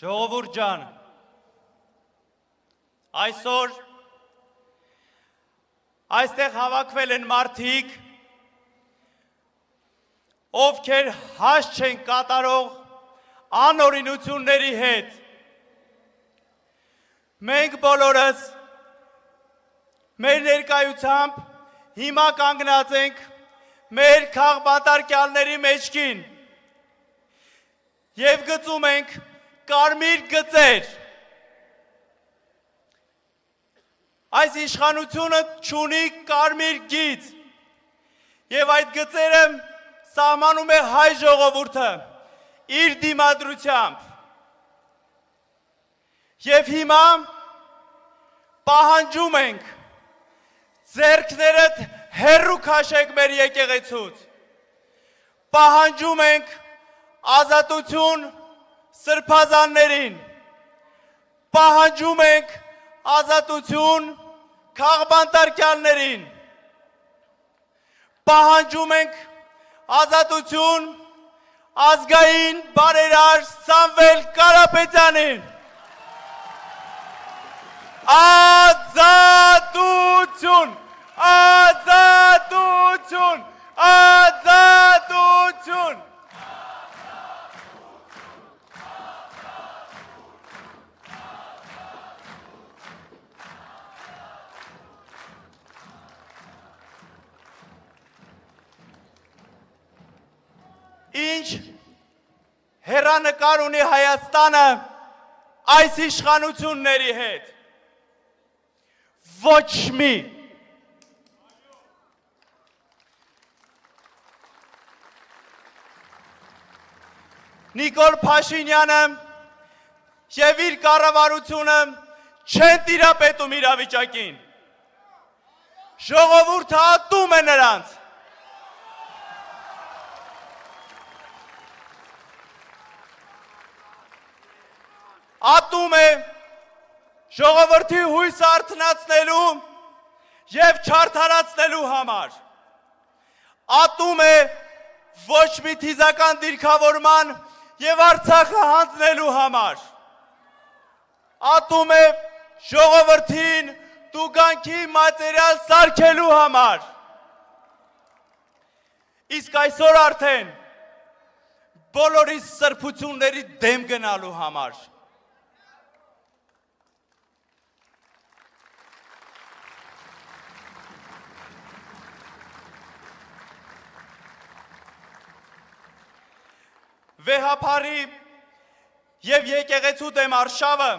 Ժողովուրդ ջան, այսօր այստեղ հավաքվել են մարդիկ, ովքեր հաստ չեն կատարող անօրինությունների հետ։ Մենք բոլորս մեր ներկայությամբ հիմա կանգնած ենք մեր քաղբանտարկյալների մեջքին և գծում ենք կարմիր գծեր։ Այս իշխանությունը չունի կարմիր գիծ և այդ գծերը սահմանում է հայ ժողովուրդը իր դիմադրությամբ։ Եվ հիմա պահանջում ենք ձեռքներդ հեռու քաշեք մեր եկեղեցուց։ Պահանջում ենք ազատություն սրբազաններին, պահանջում ենք ազատություն քաղբանտարկյալներին, պահանջում ենք ազատություն ազգային բարերար Սամվել Կարապետյանին։ Ազատություն, ազատություն, ազատություն։ Ինչ հեռանկար ունի Հայաստանը այս իշխանությունների հետ։ Ոչ մի։ Նիկոլ Փաշինյանը և իր կառավարությունը չեն տիրապետում իրավիճակին։ Ժողովուրդը ատում է նրանց։ Ատում է ժողովրդի հույսը արթնացնելու և չարդարացնելու համար։ Ատում է ոչ մի թիզական դիրքավորման և Արցախը հանձնելու համար։ Ատում է ժողովրդին տուգանքի մատերիալ սարքելու համար։ Իսկ այսօր արդեն բոլորի սրբությունների դեմ գնալու համար։ Վեհափարի և եկեղեցու դեմ արշավը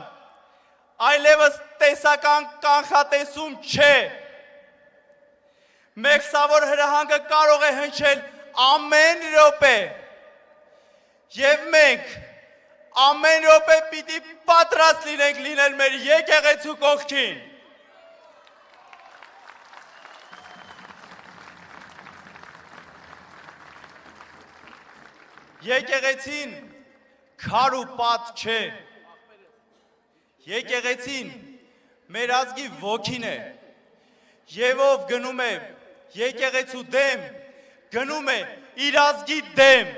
այլևս տեսական կանխատեսում չէ։ Մեղսավոր հրահանգը կարող է հնչել ամեն րոպե և մենք ամեն րոպե պիտի պատրաստ լինենք լինել մեր եկեղեցու կողքին։ Եկեղեցին քար ու պատ չէ։ Եկեղեցին մեր ազգի ոգին է և ով գնում է եկեղեցու դեմ, գնում է իր ազգի դեմ։